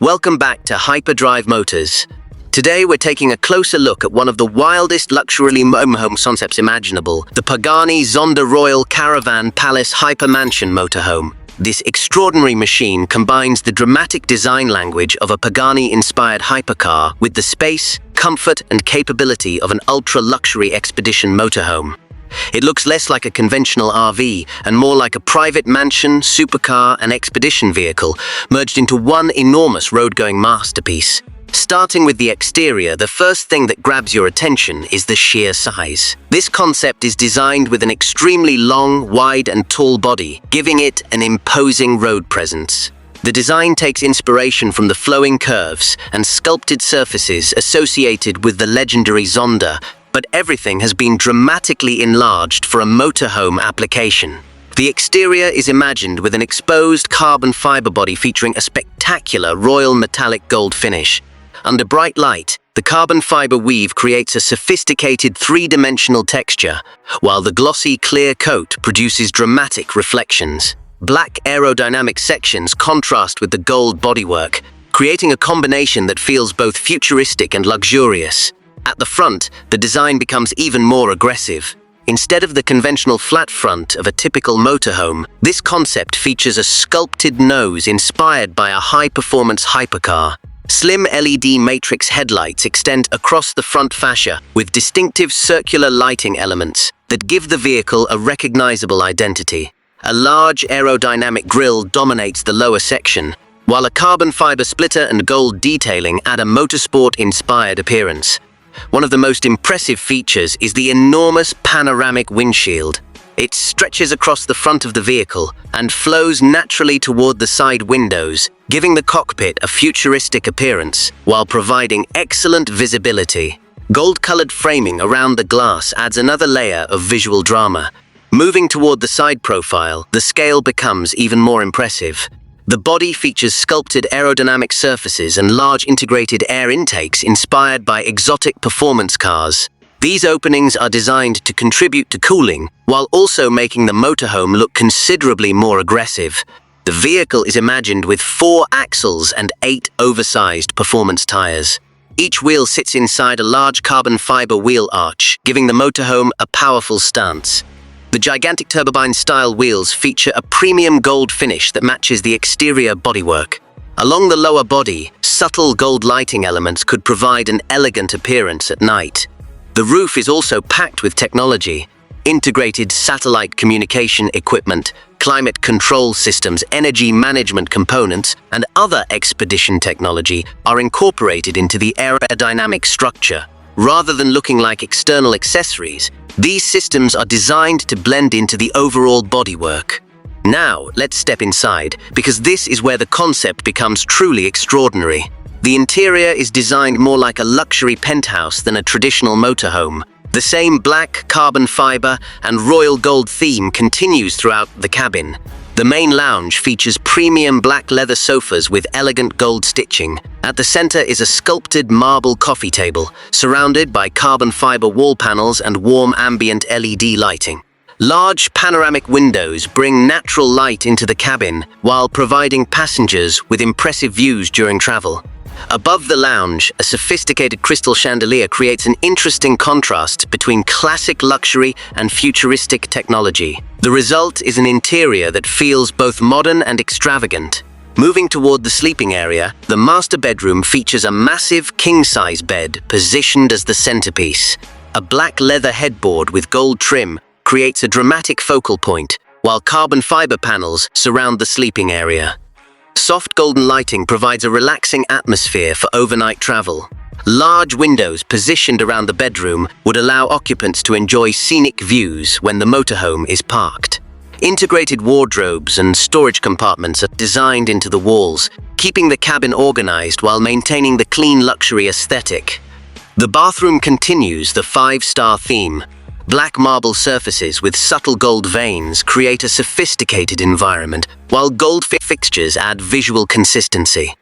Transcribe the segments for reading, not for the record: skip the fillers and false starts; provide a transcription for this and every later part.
Welcome back to Hyperdrive Motors. Today we're taking a closer look at one of the wildest luxury motorhome concepts imaginable, the Pagani Zonda Royal Caravan Palace Hyper Mansion motorhome. This extraordinary machine combines the dramatic design language of a Pagani-inspired hypercar with the space, comfort, and capability of an ultra-luxury expedition motorhome. It looks less like a conventional RV and more like a private mansion, supercar, and expedition vehicle merged into one enormous road-going masterpiece. Starting with the exterior, the first thing that grabs your attention is the sheer size. This concept is designed with an extremely long, wide, and tall body, giving it an imposing road presence. The design takes inspiration from the flowing curves and sculpted surfaces associated with the legendary Zonda, but everything has been dramatically enlarged for a motorhome application. The exterior is imagined with an exposed carbon fiber body featuring a spectacular royal metallic gold finish. Under bright light, the carbon fiber weave creates a sophisticated three-dimensional texture, while the glossy clear coat produces dramatic reflections. Black aerodynamic sections contrast with the gold bodywork, creating a combination that feels both futuristic and luxurious. At the front, the design becomes even more aggressive. Instead of the conventional flat front of a typical motorhome, this concept features a sculpted nose inspired by a high-performance hypercar. Slim LED matrix headlights extend across the front fascia with distinctive circular lighting elements that give the vehicle a recognizable identity. A large aerodynamic grille dominates the lower section, while a carbon fiber splitter and gold detailing add a motorsport-inspired appearance. One of the most impressive features is the enormous panoramic windshield. It stretches across the front of the vehicle and flows naturally toward the side windows, giving the cockpit a futuristic appearance while providing excellent visibility. Gold-colored framing around the glass adds another layer of visual drama. Moving toward the side profile, the scale becomes even more impressive. The body features sculpted aerodynamic surfaces and large integrated air intakes inspired by exotic performance cars. These openings are designed to contribute to cooling, while also making the motorhome look considerably more aggressive. The vehicle is imagined with 4 axles and 8 oversized performance tires. Each wheel sits inside a large carbon fiber wheel arch, giving the motorhome a powerful stance. The gigantic turbine-style wheels feature a premium gold finish that matches the exterior bodywork. Along the lower body, subtle gold lighting elements could provide an elegant appearance at night. The roof is also packed with technology. Integrated satellite communication equipment, climate control systems, energy management components, and other expedition technology are incorporated into the aerodynamic structure. Rather than looking like external accessories, these systems are designed to blend into the overall bodywork. Now, let's step inside, because this is where the concept becomes truly extraordinary. The interior is designed more like a luxury penthouse than a traditional motorhome. The same black, carbon fiber, and royal gold theme continues throughout the cabin. The main lounge features premium black leather sofas with elegant gold stitching. At the center is a sculpted marble coffee table, surrounded by carbon fiber wall panels and warm ambient LED lighting. Large panoramic windows bring natural light into the cabin while providing passengers with impressive views during travel. Above the lounge, a sophisticated crystal chandelier creates an interesting contrast between classic luxury and futuristic technology. The result is an interior that feels both modern and extravagant. Moving toward the sleeping area, the master bedroom features a massive king-size bed positioned as the centerpiece. A black leather headboard with gold trim creates a dramatic focal point, while carbon fiber panels surround the sleeping area. Soft golden lighting provides a relaxing atmosphere for overnight travel. Large windows positioned around the bedroom would allow occupants to enjoy scenic views when the motorhome is parked. Integrated wardrobes and storage compartments are designed into the walls, keeping the cabin organized while maintaining the clean luxury aesthetic. The bathroom continues the 5-star theme. Black marble surfaces with subtle gold veins create a sophisticated environment, while gold fixtures add visual consistency.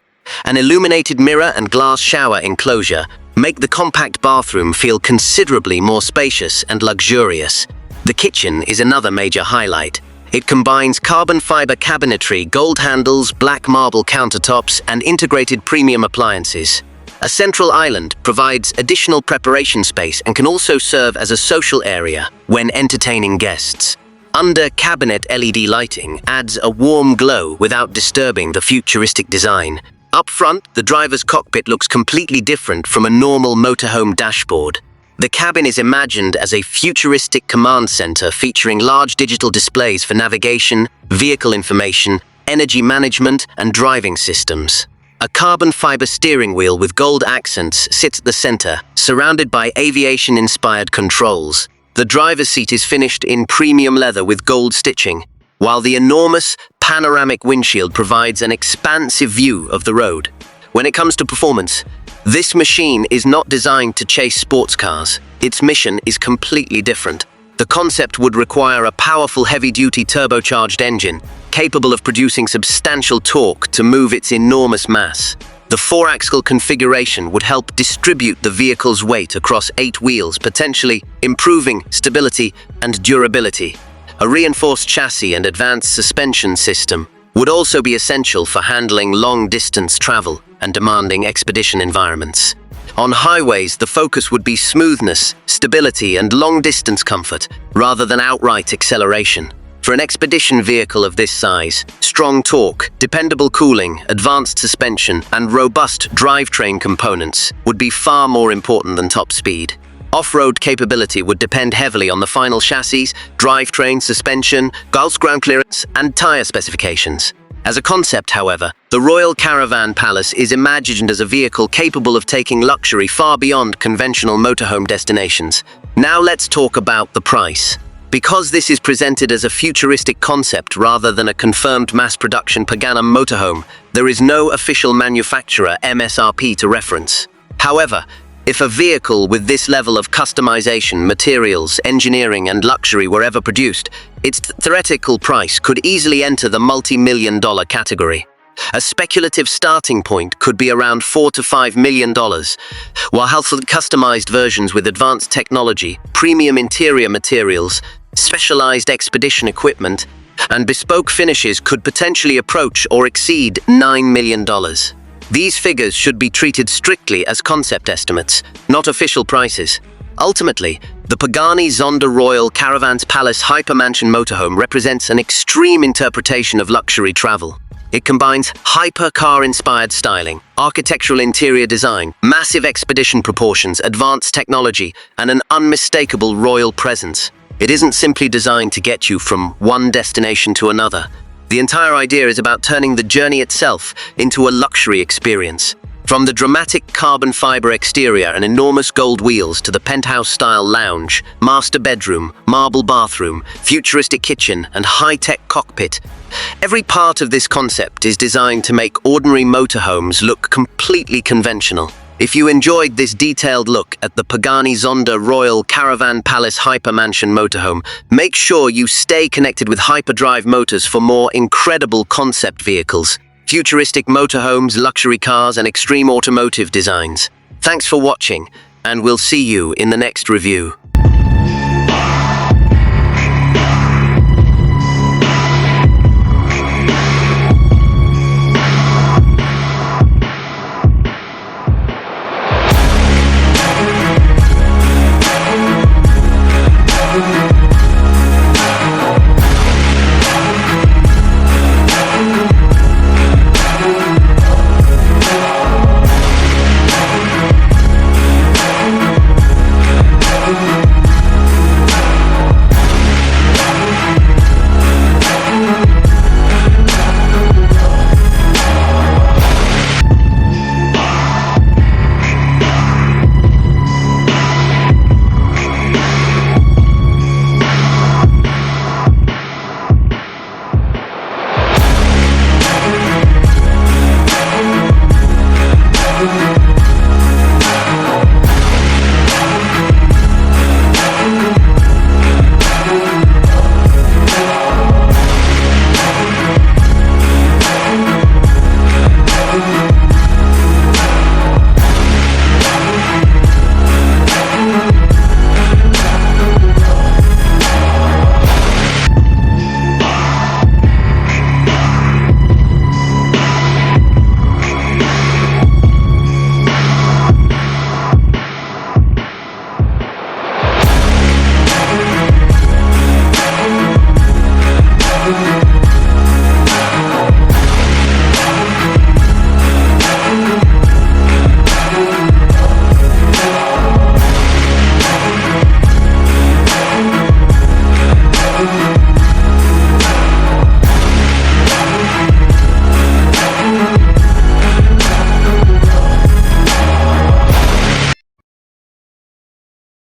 An illuminated mirror and glass shower enclosure make the compact bathroom feel considerably more spacious and luxurious. The kitchen is another major highlight. It combines carbon fiber cabinetry, gold handles, black marble countertops, and integrated premium appliances. A central island provides additional preparation space and can also serve as a social area when entertaining guests. Under-cabinet LED lighting adds a warm glow without disturbing the futuristic design. Up front, the driver's cockpit looks completely different from a normal motorhome dashboard. The cabin is imagined as a futuristic command center featuring large digital displays for navigation, vehicle information, energy management, and driving systems. A carbon fiber steering wheel with gold accents sits at the center, surrounded by aviation-inspired controls. The driver's seat is finished in premium leather with gold stitching, while the enormous panoramic windshield provides an expansive view of the road. When it comes to performance, this machine is not designed to chase sports cars. Its mission is completely different. The concept would require a powerful heavy-duty turbocharged engine, capable of producing substantial torque to move its enormous mass. The four-axle configuration would help distribute the vehicle's weight across 8 wheels, potentially improving stability and durability. A reinforced chassis and advanced suspension system would also be essential for handling long-distance travel and demanding expedition environments. On highways, the focus would be smoothness, stability, and long-distance comfort, rather than outright acceleration. For an expedition vehicle of this size, strong torque, dependable cooling, advanced suspension, and robust drivetrain components would be far more important than top speed. Off-road capability would depend heavily on the final chassis, drivetrain, suspension, ground clearance, and tire specifications. As a concept, however, the Royal Caravan Palace is imagined as a vehicle capable of taking luxury far beyond conventional motorhome destinations. Now let's talk about the price. Because this is presented as a futuristic concept rather than a confirmed mass-production Pagani motorhome, there is no official manufacturer MSRP to reference. However, if a vehicle with this level of customization, materials, engineering, and luxury were ever produced, its theoretical price could easily enter the multi-million-dollar category. A speculative starting point could be around $4 to $5 million, while customized versions with advanced technology, premium interior materials, specialized expedition equipment, and bespoke finishes could potentially approach or exceed $9 million. These figures should be treated strictly as concept estimates, not official prices. Ultimately, the Pagani Zonda Royal Caravan Palace Hypermansion motorhome represents an extreme interpretation of luxury travel. It combines hypercar-inspired styling, architectural interior design, massive expedition proportions, advanced technology, and an unmistakable royal presence. It isn't simply designed to get you from one destination to another. The entire idea is about turning the journey itself into a luxury experience. From the dramatic carbon fiber exterior and enormous gold wheels to the penthouse-style lounge, master bedroom, marble bathroom, futuristic kitchen, and high-tech cockpit, every part of this concept is designed to make ordinary motorhomes look completely conventional. If you enjoyed this detailed look at the Pagani Zonda Royal Caravan Palace Hypermansion motorhome, make sure you stay connected with Hyperdrive Motors for more incredible concept vehicles, futuristic motorhomes, luxury cars, and extreme automotive designs. Thanks for watching, and we'll see you in the next review.